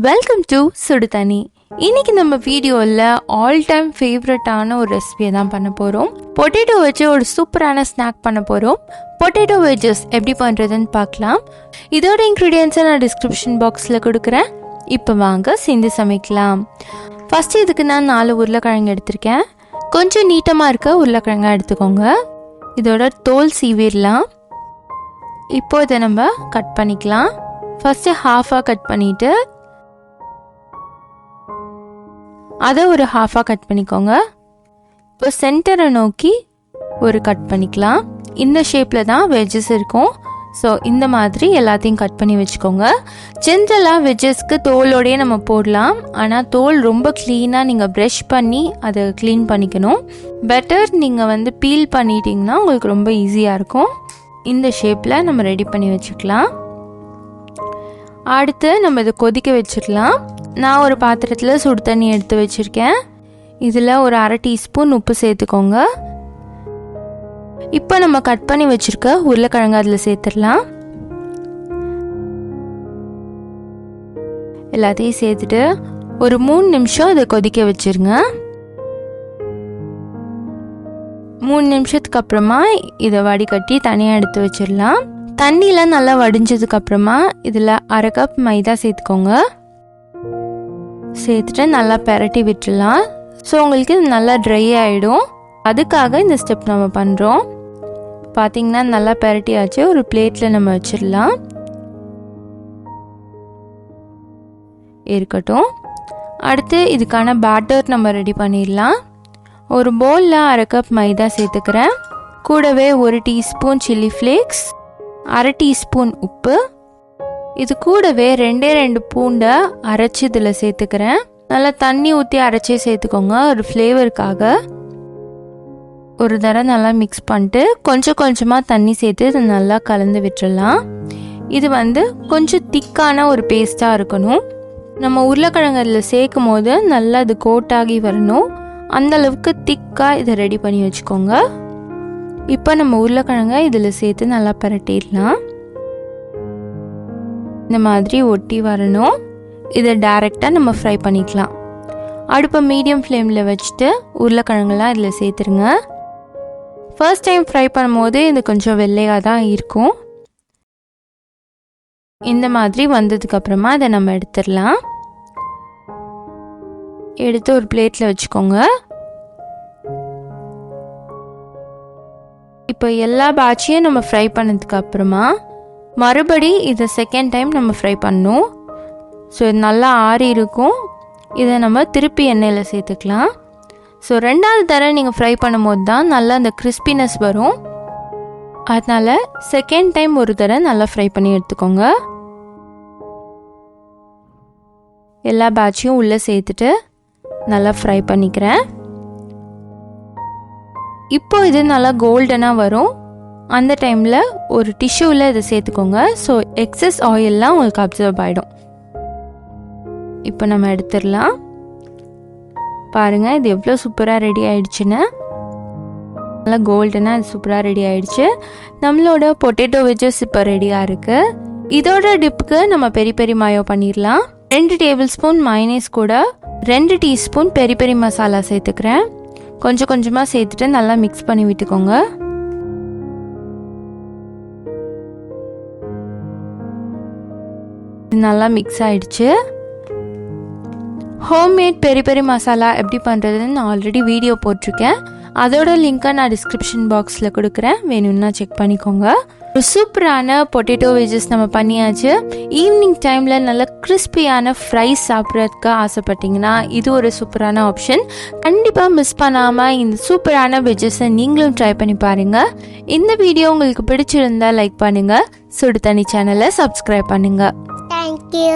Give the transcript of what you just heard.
Welcome to சுடு தண்ணி. இன்னைக்கு நம்ம வீடியோவில் ஆல் டைம் ஃபேவரட்டான ஒரு ரெசிபியை தான் பண்ண போகிறோம். பொட்டேட்டோ வச்சு ஒரு சூப்பரான ஸ்நாக் பண்ண போகிறோம். பொட்டேட்டோ வெஜஸ் எப்படி பண்ணுறதுன்னு பார்க்கலாம். இதோட இன்க்ரீடியன்ஸை நான் டிஸ்கிரிப்ஷன் பாக்ஸில் கொடுக்குறேன். இப்போ வாங்க சேர்ந்து சமைக்கலாம். ஃபஸ்ட்டு இதுக்கு நான் 4 உருளைக்கிழங்கு எடுத்திருக்கேன். கொஞ்சம் நீட்டமாக இருக்க உருளைக்கிழங்காக எடுத்துக்கோங்க. இதோட தோல் சீவிடலாம். இப்போ இதை நம்ம கட் பண்ணிக்கலாம். ஃபஸ்ட்டு ஹாஃபாக கட் பண்ணிவிட்டு அதை ஒரு ஹாஃபாக கட் பண்ணிக்கோங்க. இப்போ சென்டரை நோக்கி ஒரு கட் பண்ணிக்கலாம். இந்த ஷேப்பில் தான் வெஜ்ஜஸ் இருக்கும். ஸோ இந்த மாதிரி எல்லாத்தையும் கட் பண்ணி வச்சுக்கோங்க. ஜென்ரலாக வெஜ்ஜஸ்க்கு தோலோடையே நம்ம போடலாம். ஆனால் தோல் ரொம்ப க்ளீனாக நீங்கள் ப்ரஷ் பண்ணி அதை க்ளீன் பண்ணிக்கணும். பெட்டர் நீங்கள் பீல் பண்ணிட்டீங்கன்னா உங்களுக்கு ரொம்ப ஈஸியாக இருக்கும். இந்த ஷேப்பில் நம்ம ரெடி பண்ணி வச்சுக்கலாம். அடுத்து நம்ம இதை கொதிக்க வச்சுக்கலாம். நான் ஒரு பாத்திரத்தில் சுடு தண்ணி எடுத்து வச்சுருக்கேன். இதில் ஒரு 1/2 டீஸ்பூன் உப்பு சேர்த்துக்கோங்க. இப்போ நம்ம கட் பண்ணி வச்சுருக்க உருளைக்கிழங்கு அதில் சேர்த்துடலாம். எல்லாத்தையும் சேர்த்துட்டு ஒரு 3 நிமிஷம் இதை கொதிக்க வச்சுருங்க. 3 நிமிஷத்துக்கு அப்புறமா இதை வடிகட்டி தனியாக எடுத்து வச்சிடலாம். தண்ணியில் நல்லா வடிஞ்சதுக்கு அப்புறமா இதில் 1/2 கப் மைதா சேர்த்துக்கோங்க. சேர்த்துட்டு நல்லா பெரட்டி விட்டுடலாம். ஸோ உங்களுக்கு இது நல்லா ட்ரை ஆகிடும். அதுக்காக இந்த ஸ்டெப் நம்ம பண்ணுறோம். பார்த்திங்கன்னா நல்லா பெரட்டியாச்சு. ஒரு பிளேட்டில் நம்ம வச்சிடலாம். இருக்கட்டும். அடுத்து இதுக்கான பேட்டர் நம்ம ரெடி பண்ணிடலாம். ஒரு பவுலில் 1/2 கப் மைதா சேர்த்துக்கிறேன். கூடவே 1 டீஸ்பூன் சில்லி ஃப்ளேக்ஸ், 1/2 டீஸ்பூன் உப்பு, இது கூடவே 2 பூண்டை அரைச்சி இதில் சேர்த்துக்கிறேன். நல்லா தண்ணி ஊற்றி அரைச்சே சேர்த்துக்கோங்க ஒரு ஃப்ளேவருக்காக. ஒரு தடவை நல்லா மிக்ஸ் பண்ணிட்டு கொஞ்சம் கொஞ்சமாக தண்ணி சேர்த்து இதை நல்லா கலந்து விட்டுடலாம். இது கொஞ்சம் திக்கான ஒரு பேஸ்ட்டாக இருக்கணும். நம்ம உருளைக்கிழங்கு அதில் சேர்க்கும் போது நல்லா இது கோட்டாகி வரணும். அந்தளவுக்கு திக்காக இதை ரெடி பண்ணி வச்சுக்கோங்க. இப்போ நம்ம உருளைக்கிழங்கை இதில் சேர்த்து நல்லா பரட்டிடலாம். இந்த மாதிரி ஒட்டி வரணும். இதை டைரெக்டாக நம்ம ஃப்ரை பண்ணிக்கலாம். அடுப்பை மீடியம் ஃப்ளேமில் வச்சுட்டு உருளைக்கிழங்குலாம் இதில் சேர்த்துருங்க. ஃபர்ஸ்ட் டைம் ஃப்ரை பண்ணும்போது இது கொஞ்சம் வெள்ளையாக தான் இருக்கும். இந்த மாதிரி வந்ததுக்கப்புறமா இதை நம்ம எடுத்துடலாம். எடுத்து ஒரு பிளேட்டில் வச்சுக்கோங்க. இப்போ எல்லா பேட்சையும் நம்ம ஃப்ரை பண்ணதுக்கு அப்புறமா மறுபடி இதை செகண்ட் டைம் நம்ம ஃப்ரை பண்ணணும். ஸோ இது நல்லா ஆறி இருக்கும். இதை நம்ம திருப்பி எண்ணெயில் சேர்த்துக்கலாம். ஸோ 2வது தடவை நீங்கள் ஃப்ரை பண்ணும்போது தான் நல்லா அந்த கிறிஸ்பினஸ் வரும். அதனால் செகண்ட் டைம் ஒரு தடவை நல்லா ஃப்ரை பண்ணி எடுத்துக்கோங்க. எல்லா பேட்சையும் உள்ளே சேர்த்துட்டு நல்லா ஃப்ரை பண்ணிக்கிறேன். இப்போ இது நல்லா கோல்டனாக வரும். அந்த டைமில் ஒரு டிஷ்யூவில் இதை சேர்த்துக்கோங்க. ஸோ எக்ஸஸ் ஆயிலெலாம் உங்களுக்கு அப்சர்வ் ஆகிடும். இப்போ நம்ம எடுத்துடலாம். பாருங்கள் இது எவ்வளோ சூப்பராக ரெடி ஆகிடுச்சுன்னு. நல்லா கோல்டனாக இது சூப்பராக ரெடி ஆகிடுச்சு. நம்மளோட பொட்டேட்டோ வெஜஸ் இப்போ ரெடியாக இருக்குது. இதோட டிப்புக்கு நம்ம பெரி பெரி மாயோ பண்ணிடலாம். 2 டேபிள் ஸ்பூன் மைனஸ் கூட 2 டீஸ்பூன் பெரி பெரி மசாலா சேர்த்துக்கிறேன். கொஞ்சம் கொஞ்சமாக சேர்த்துட்டு நல்லா மிக்ஸ் பண்ணி விட்டுக்கோங்க. நல்லா மிக்ஸ் ஆயிடுச்சு. ஹோம்மேட் பெரி பெரி மசாலா எப்படி பண்ணுறதுன்னு நான் ஆல்ரெடி வீடியோ போட்டிருக்கேன். அதோட லிங்க்கை நான் டிஸ்கிரிப்ஷன் பாக்ஸில் கொடுக்குறேன். வேணும்னா செக் பண்ணிக்கோங்க. ஒரு சூப்பரான பொட்டேட்டோ வெஜஸ் நம்ம பண்ணியாச்சு. ஈவினிங் டைமில் நல்ல கிறிஸ்பியான ஃப்ரைஸ் சாப்பிட்றதுக்கு ஆசைப்பட்டீங்கன்னா இது ஒரு சூப்பரான ஆப்ஷன். கண்டிப்பாக மிஸ் பண்ணாமல் இந்த சூப்பரான வெஜஸை நீங்களும் ட்ரை பண்ணி பாருங்கள். இந்த வீடியோ உங்களுக்கு பிடிச்சிருந்தா லைக் பண்ணுங்கள். சுடு தண்ணி சேனலை சப்ஸ்கிரைப் பண்ணுங்கள். Thank you.